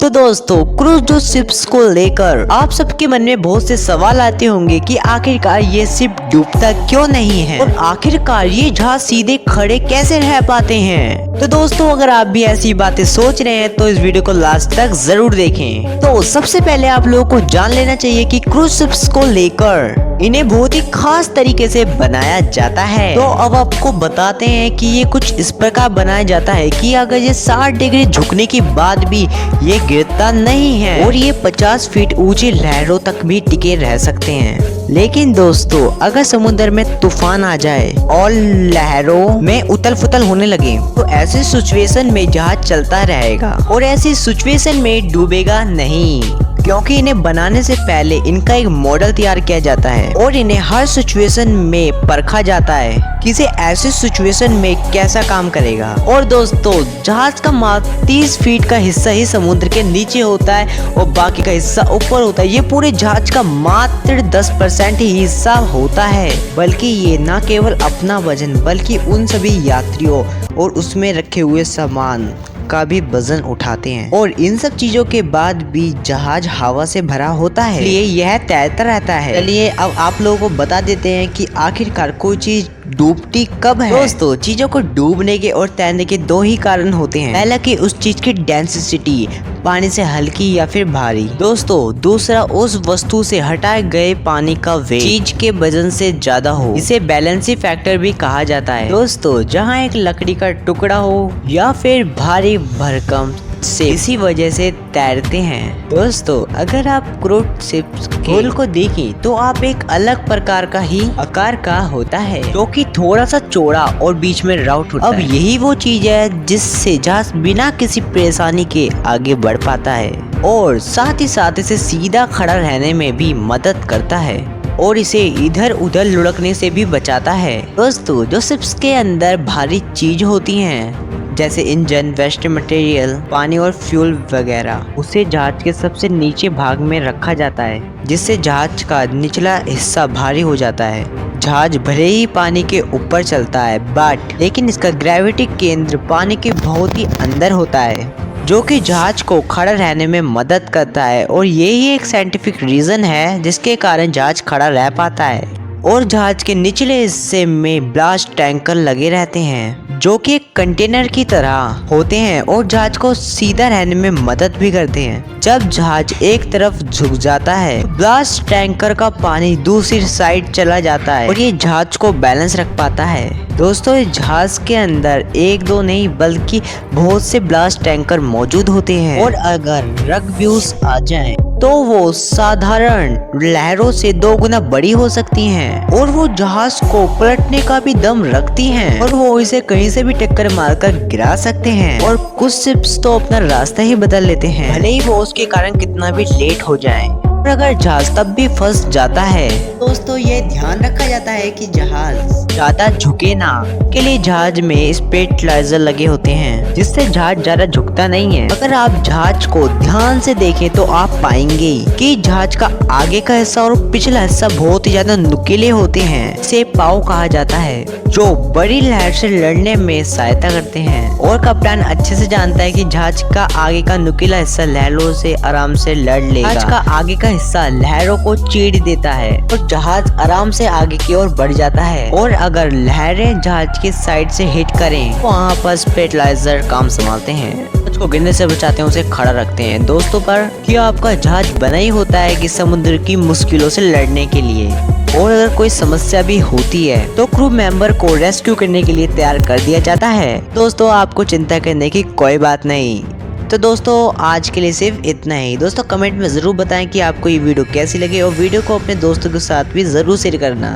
तो दोस्तों cruise ships को लेकर आप सबके मन में बहुत से सवाल आते होंगे कि आखिरकार ये शिप डूबता क्यों नहीं है और आखिरकार ये जहाज सीधे खड़े कैसे रह पाते हैं। तो दोस्तों अगर आप भी ऐसी बातें सोच रहे हैं तो इस वीडियो को लास्ट तक जरूर देखें। तो सबसे पहले आप लोगों को जान लेना चाहिए कि क्रूज शिप्स को लेकर इन्हें बहुत ही खास तरीके से बनाया जाता है। तो अब आपको बताते हैं कि ये कुछ इस प्रकार बनाया जाता है कि अगर ये 60 डिग्री झुकने के बाद भी ये गिरता नहीं है और ये 50 फीट ऊंची लहरों तक भी टिके रह सकते हैं। लेकिन दोस्तों अगर समुद्र में तूफान आ जाए और लहरों में उथल फुथल होने लगे तो ऐसी सिचुएशन में जहाज चलता रहेगा और ऐसी सिचुएशन में डूबेगा नहीं, क्योंकि इन्हें बनाने से पहले इनका एक मॉडल तैयार किया जाता है और इन्हें हर सिचुएशन में परखा जाता है कि इसे ऐसे सिचुएशन में कैसा काम करेगा। और दोस्तों जहाज का मात्र 30 फीट का हिस्सा ही समुद्र के नीचे होता है और बाकी का हिस्सा ऊपर होता है। ये पूरे जहाज का मात्र 10% ही हिस्सा होता है, बल्कि ये न केवल अपना वजन बल्कि उन सभी यात्रियों और उसमें रखे हुए सामान का भी वजन उठाते हैं। और इन सब चीजों के बाद भी जहाज हवा से भरा होता है, इसलिए यह तैरता रहता है। चलिए अब आप लोगों को बता देते हैं कि आखिरकार कोई चीज डूबती कब है। दोस्तों चीजों को डूबने के और तैरने के दो ही कारण होते हैं। पहला कि उस चीज की डेंसिटी पानी से हल्की या फिर भारी। दोस्तों दूसरा उस वस्तु से हटाए गए पानी का वेट चीज के वजन से ज्यादा हो। इसे बैलेंसिंग फैक्टर भी कहा जाता है। दोस्तों जहाँ एक लकड़ी का टुकड़ा हो या फिर भारी भरकम से इसी वजह से तैरते हैं। दोस्तों अगर आप क्रूज शिप्स के हुल को देखें तो आप एक अलग प्रकार का ही आकार का होता है, जो कि थोड़ा सा चौड़ा और बीच में राउंड होता है। अब यही वो चीज है जिससे जहाज बिना किसी परेशानी के आगे बढ़ पाता है और साथ ही साथ इसे सीधा खड़ा रहने में भी मदद करता है और इसे इधर उधर लुढ़कने से भी बचाता है। दोस्तों जो शिप्स के अंदर भारी चीज होती हैं जैसे इंजन, वेस्ट मटेरियल, पानी और फ्यूल वगैरह, उसे जहाज के सबसे नीचे भाग में रखा जाता है, जिससे जहाज का निचला हिस्सा भारी हो जाता है। जहाज भले ही पानी के ऊपर चलता है लेकिन इसका ग्रेविटी केंद्र पानी के बहुत ही अंदर होता है, जो कि जहाज को खड़ा रहने में मदद करता है। और यही एक साइंटिफिक रीजन है जिसके कारण जहाज खड़ा रह पाता है। और जहाज के निचले हिस्से में ब्लास्ट टैंकर लगे रहते हैं, जो कि एक कंटेनर की तरह होते हैं और जहाज को सीधा रहने में मदद भी करते हैं। जब जहाज एक तरफ झुक जाता है तो ब्लास्ट टैंकर का पानी दूसरी साइड चला जाता है और ये जहाज को बैलेंस रख पाता है। दोस्तों इस जहाज के अंदर एक दो नहीं बल्कि बहुत से ब्लास्ट टैंकर मौजूद होते हैं और अगर रग व्यूज आ जाए तो वो साधारण लहरों से 2 गुना बड़ी हो सकती हैं और वो जहाज को पलटने का भी दम रखती हैं और वो इसे कहीं से भी टक्कर मारकर गिरा सकते हैं। और कुछ शिप्स तो अपना रास्ता ही बदल लेते हैं, भले ही वो उसके कारण कितना भी लेट हो जाए। और अगर जहाज तब भी फंस जाता है दोस्तों ये ध्यान रखा जाता है कि जहाज ज्यादा झुके ना, के लिए जहाज में स्टेबलाइजर लगे होते हैं जिससे जहाज ज्यादा झुकता नहीं है। अगर आप जहाज को ध्यान से देखें तो आप पाएंगे कि जहाज का आगे का हिस्सा और पिछला हिस्सा बहुत ही ज्यादा नुकीले होते हैं। इसे पाव कहा जाता है, जो बड़ी लहर से लड़ने में सहायता करते हैं। और कप्तान अच्छे से जानता है कि जहाज का आगे का नुकीला हिस्सा लहरों से आराम से लड़ लेगा। जहाज का आगे का हिस्सा लहरों को चीर देता है और जहाज आराम से आगे की ओर बढ़ जाता है। और अगर लहरें जहाज के साइड से हिट करें तो वहाँ पर स्टेबलाइजर काम संभालते हैं, उसको गिरने से बचाते हैं, उसे खड़ा रखते हैं। दोस्तों पर कि आपका जहाज बना ही होता है कि समुद्र की मुश्किलों से लड़ने के लिए। और अगर कोई समस्या भी होती है तो क्रू मेंबर को रेस्क्यू करने के लिए तैयार कर दिया जाता है। दोस्तों आपको चिंता करने की कोई बात नहीं। तो दोस्तों आज के लिए सिर्फ इतना ही। दोस्तों कमेंट में ज़रूर बताएं कि आपको ये वीडियो कैसी लगी और वीडियो को अपने दोस्तों के साथ भी ज़रूर शेयर करना।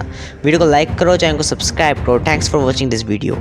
वीडियो को लाइक करो, चैनल को सब्सक्राइब करो। Thanks for watching this video.